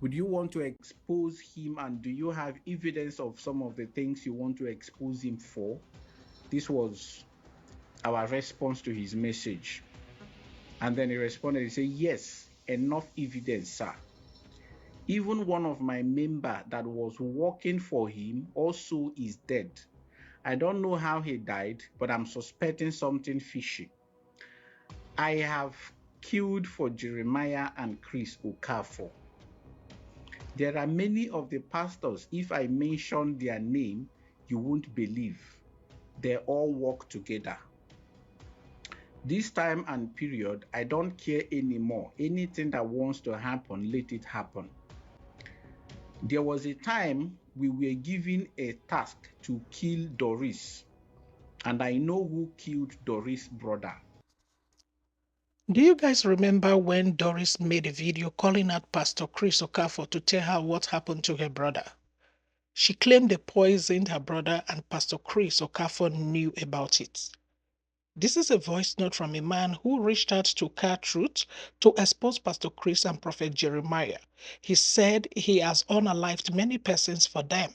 Would you want to expose him, and do you have evidence of some of the things you want to expose him for? This was our response to his message. And then he responded, he said, yes, enough evidence, sir. Even one of my member that was working for him also is dead. I don't know how he died, but I'm suspecting something fishy. I have killed for Jeremiah and Chris Okafor. There are many of the pastors, if I mention their name, you won't believe. They all work together. This time and period, I don't care anymore. Anything that wants to happen, let it happen. There was a time we were given a task to kill Doris, and I know who killed Doris' brother. Do you guys remember when Doris made a video calling out Pastor Chris Okafor to tell her what happened to her brother? She claimed they poisoned her brother and Pastor Chris Okafor knew about it. This is a voice note from a man who reached out to Car Truth to expose Pastor Chris and Prophet Jeremiah. He said he has unalived many persons for them.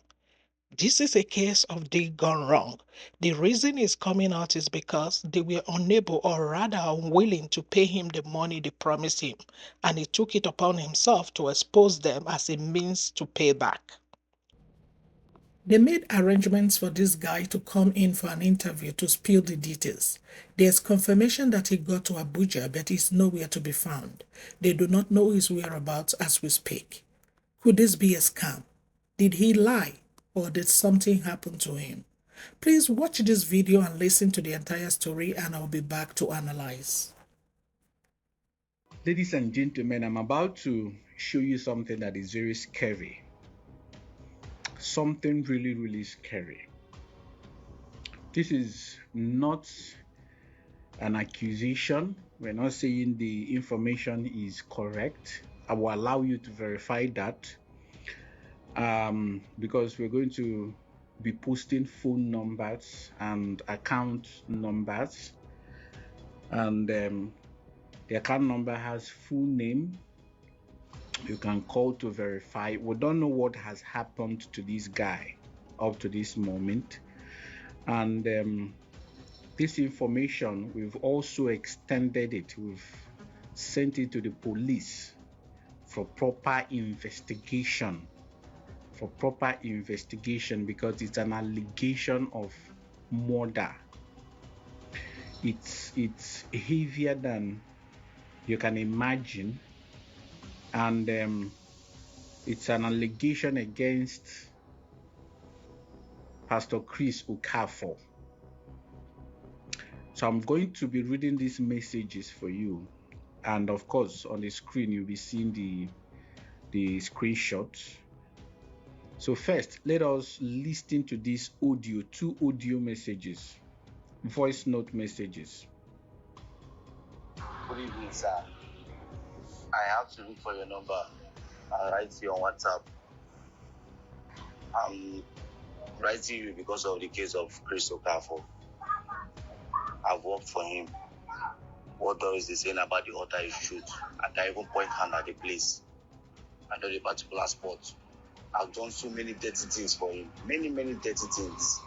This is a case of they gone wrong. The reason it's coming out is because they were unable or rather unwilling to pay him the money they promised him, and he took it upon himself to expose them as a means to pay back. They made arrangements for this guy to come in for an interview to spill the details. There's confirmation that he got to Abuja, but he's nowhere to be found. They do not know his whereabouts as we speak. Could this be a scam? Did he lie, or did something happen to him? Please watch this video and listen to the entire story, and I'll be back to analyze. Ladies and gentlemen, I'm about to show you something that is very scary. Something really, really scary. This is not an accusation. We're not saying the information is correct. I will allow you to verify that because we're going to be posting phone numbers and account numbers, and the account number has full name. You can call to verify. We don't know what has happened to this guy up to this moment, and this information, we've also extended it. We've sent it to the police for proper investigation. Because it's an allegation of murder. It's heavier than you can imagine, and it's an allegation against Pastor Chris Okafor. So I'm going to be reading these messages for you, and of course on the screen you'll be seeing the screenshots. So first, let us listen to this audio, two audio messages, voice note messages. Good evening, sir. I have to look for your number and write you on WhatsApp. I'm writing you because of the case of Chris Okafor. I've worked for him. What Doris is saying about the altar is truth. I can even point hand at the place. I know the particular spot. I've done so many dirty things for him. Many dirty things.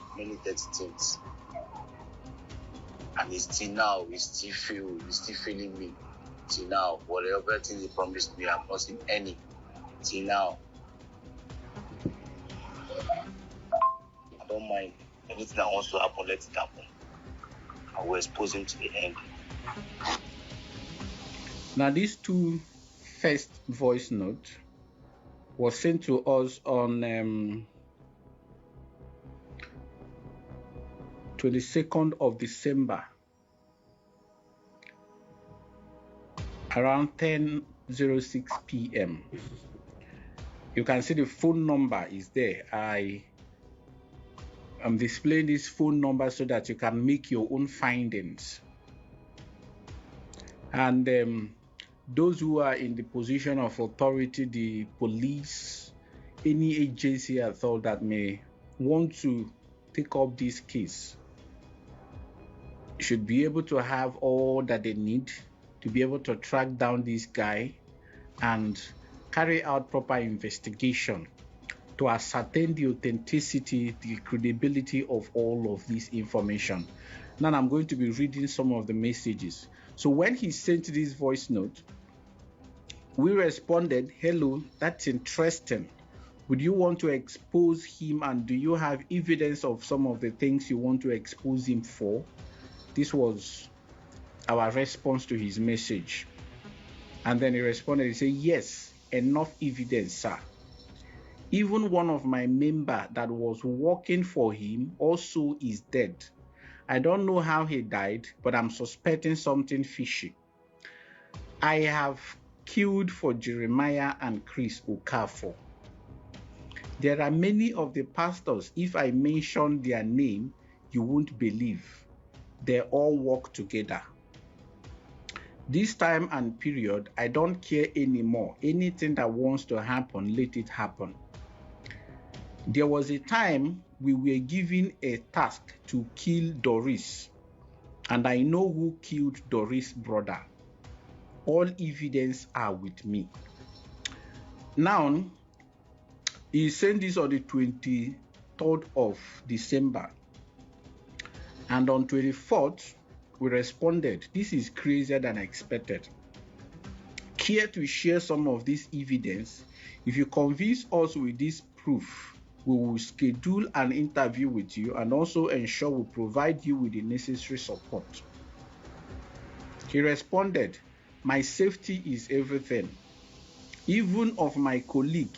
And he's still feeling me. Till now, whatever thing he promised me, I've not seen any. Till now. I don't mind. Anything that wants to happen, let it happen. I will expose him to the end. Now, these two first voice note was sent to us on 22nd of December around 10:06 p.m. You can see the phone number is there. I am displaying this phone number so that you can make your own findings. And those who are in the position of authority, the police, any agency at all that may want to take up this case, should be able to have all that they need to be able to track down this guy and carry out proper investigation to ascertain the authenticity, the credibility of all of this information. Now I'm going to be reading some of the messages. So when he sent this voice note, we responded, "Hello, that's interesting. Would you want to expose him, and do you have evidence of some of the things you want to expose him for?" This was our response to his message. And then he responded, he said, "Yes, enough evidence, sir. Even one of my members that was working for him also is dead. I don't know how he died, but I'm suspecting something fishy. I have killed for Jeremiah and Chris Okafor. There are many of the pastors, if I mention their name, you won't believe. They all work together. This time and period, I don't care anymore. Anything that wants to happen, let it happen. There was a time we were given a task to kill Doris, and I know who killed Doris' brother. All evidence are with me." Now, he sent this on the 23rd of December, and on 24th, we responded, "This is crazier than expected. Care to share some of this evidence? If you convince us with this proof, we will schedule an interview with you and also ensure we provide you with the necessary support." He responded, "My safety is everything. Even of my colleague,"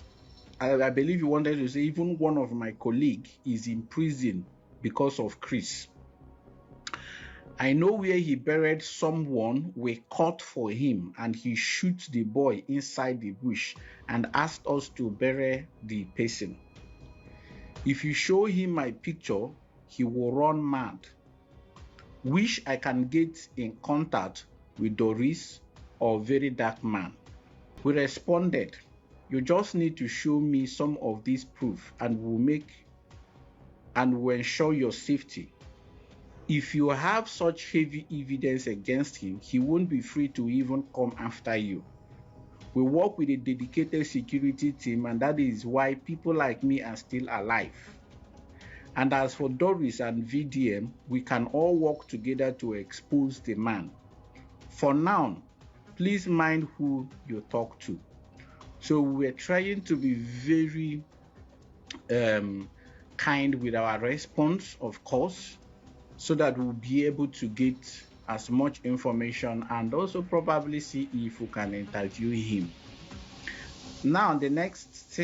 I believe he wanted to say even one of my colleagues is in prison because of Chris. "I know where he buried someone we caught for him, and he shot the boy inside the bush and asked us to bury the person. If you show him my picture, he will run mad. Wish I can get in contact with Doris or Very Dark Man." We responded, "You just need to show me some of this proof and we'll ensure your safety. If you have such heavy evidence against him, he won't be free to even come after you. We work with a dedicated security team, and that is why people like me are still alive. And as for Doris and VDM, we can all work together to expose the man. For now, please mind who you talk to." So we're trying to be very kind with our response, of course, so that we'll be able to get as much information and also probably see if we can interview him. Now, the next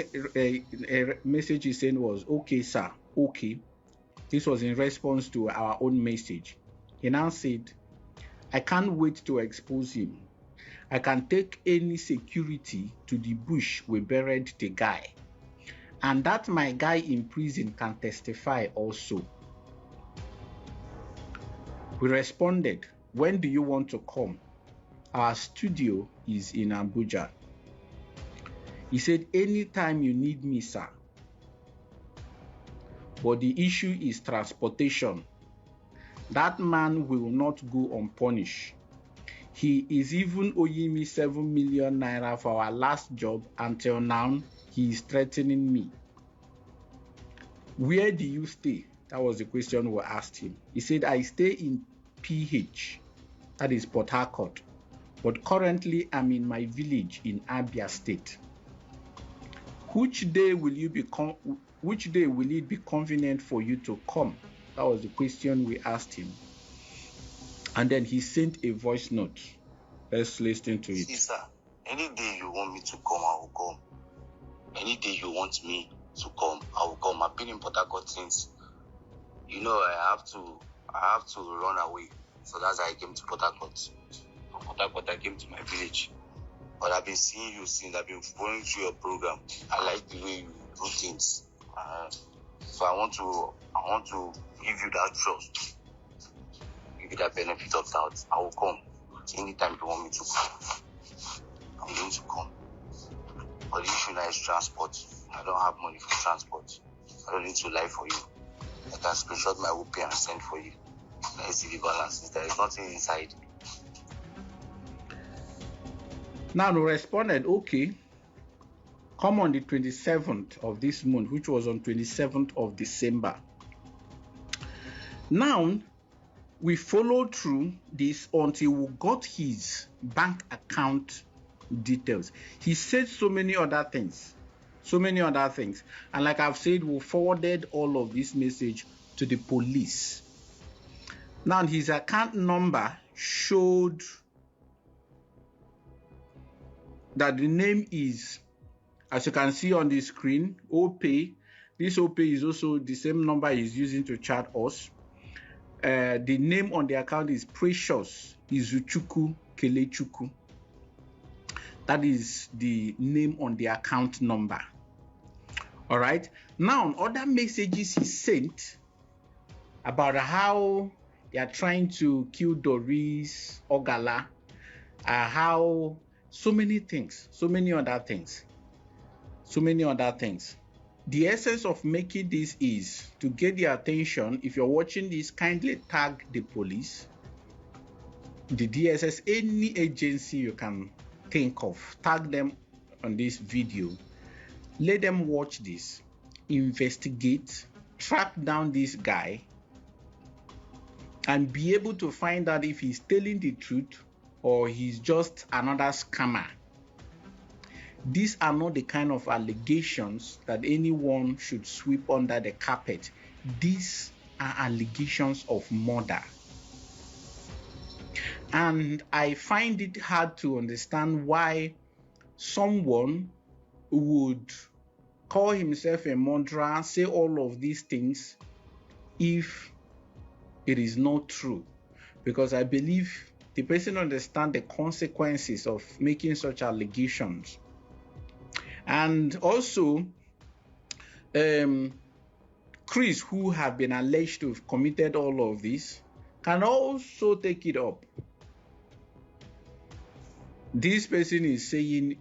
message he sent was, "Okay, sir, okay." This was in response to our own message. He now said, "I can't wait to expose him. I can take any security to the bush we buried the guy. And that my guy in prison can testify also." We responded, "When do you want to come? Our studio is in Abuja." He said, "Anytime you need me, sir. But the issue is transportation. That man will not go unpunished. He is even owing me 7 million naira for our last job. Until now, he is threatening me." "Where do you stay?" That was the question we asked him. He said, "I stay in PH, that is Port Harcourt, but currently I'm in my village in Abia State. Which day will it be convenient for you to come?" That was the question we asked him. And then he sent a voice note. Let's listen to it. "See, sir, any day you want me to come, I will come. Any day you want me to come, I will come. I've been in Port Harcourt since, I have to run away. So that's how I came to Port Harcourt. From Port Harcourt, I came to my village. But I've been seeing you since. I've been following through your program. I like the way you do things. So I want to give you that trust, give you that benefit of doubt. I will come. Anytime you want me to come, I'm going to come. But the issue now is transport. I don't have money for transport. I don't need to lie for you. I can screenshot my OP and send for you. Let's see the balance. There is nothing inside." Now we responded, "Okay, come on the 27th of this month, which was on 27th of December. Now, we followed through this until we got his bank account details. He said so many other things. And like I've said, we forwarded all of this message to the police. Now, his account number showed that the name is, as you can see on the screen, OPay. This OPay is also the same number he's using to chat us. The name on the account is Precious Izuchukwu Kelechukwu. That is the name on the account number. All right. Now, other messages he sent about how they are trying to kill Doris Ogala, how so many things, so many other things. The essence of making this is to get their attention. If you're watching this, kindly tag the police, the DSS, any agency you can think of, tag them on this video. Let them watch this, investigate, track down this guy, and be able to find out if he's telling the truth or he's just another scammer. These are not the kind of allegations that anyone should sweep under the carpet. These are allegations of murder. And I find it hard to understand why someone would call himself a murderer, say all of these things, if it is not true. Because I believe the person understands the consequences of making such allegations. And also, Chris, who have been alleged to have committed all of this, can also take it up. This person is saying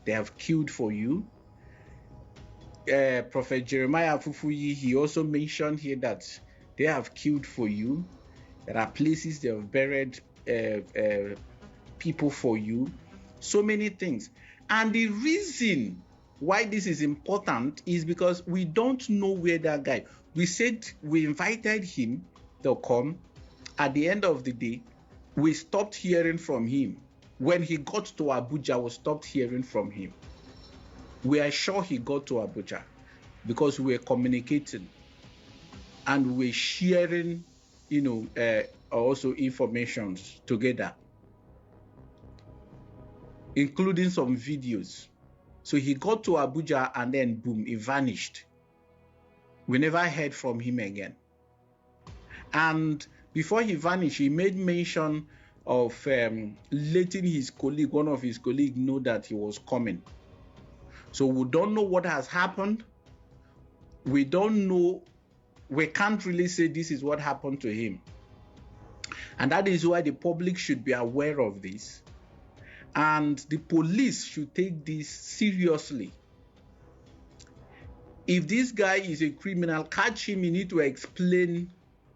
they have killed for you. Prophet Jeremiah Fufuyi, he also mentioned here that they have killed for you. There are places they have buried people for you. So many things. And the reason why this is important is because we don't know where that guy. We said we invited him to come. At the end of the day, we stopped hearing from him. When he got to Abuja, we stopped hearing from him. We are sure he got to Abuja because we were communicating and we were sharing, also information together, including some videos. So he got to Abuja and then boom, he vanished. We never heard from him again. And before he vanished, he made mention of letting his colleague, one of his colleagues, know that he was coming. So we don't know what has happened. We don't know. We can't really say this is what happened to him. And that is why the public should be aware of this. And the police should take this seriously. If this guy is a criminal, catch him, you need to explain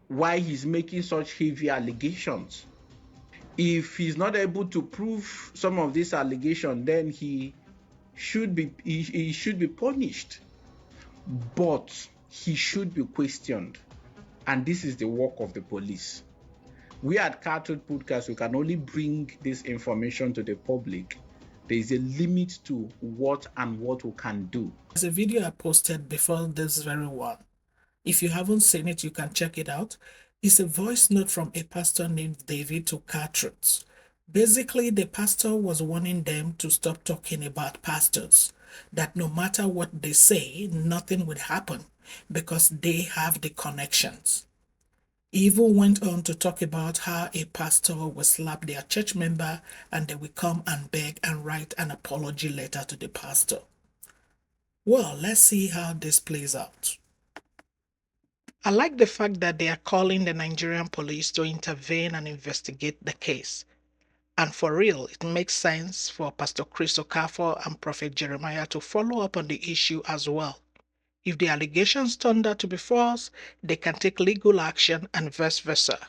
why he's making such heavy allegations. If he's not able to prove some of these allegations, then he should be punished. But he should be questioned. And this is the work of the police. We at Cartoon Podcast, we can only bring this information to the public. There is a limit to what we can do. There's a video I posted before this very one. If you haven't seen it, you can check it out. It's a voice note from a pastor named David to Cartruths. Basically, the pastor was warning them to stop talking about pastors, that no matter what they say, nothing would happen because they have the connections. He even went on to talk about how a pastor will slap their church member and they will come and beg and write an apology letter to the pastor. Well, let's see how this plays out. I like the fact that they are calling the Nigerian police to intervene and investigate the case. And for real, it makes sense for Pastor Chris Okafor and Prophet Jeremiah to follow up on the issue as well. If the allegations turn out to be false, they can take legal action and vice versa.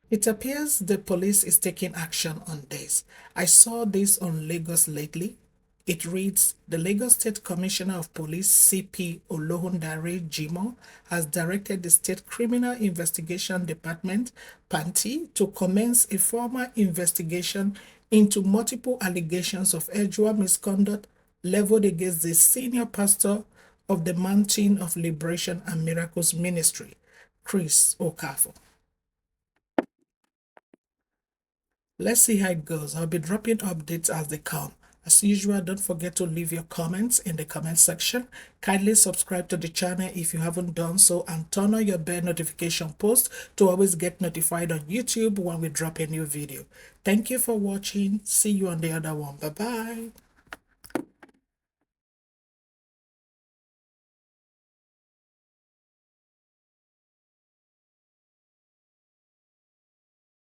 It appears the police is taking action on this. I saw this on Lagos lately. It reads, the Lagos State Commissioner of Police, CP Olohundare Jimo, has directed the State Criminal Investigation Department, PANTI, to commence a formal investigation into multiple allegations of Ejua misconduct leveled against the senior pastor of the Mountain of Liberation and Miracles Ministry, Chris Okafor. Let's see how it goes. I'll be dropping updates as they come. As usual, don't forget to leave your comments in the comment section. Kindly subscribe to the channel if you haven't done so, and turn on your bell notification post to always get notified on YouTube when we drop a new video. Thank you for watching. See you on the other one. Bye-bye.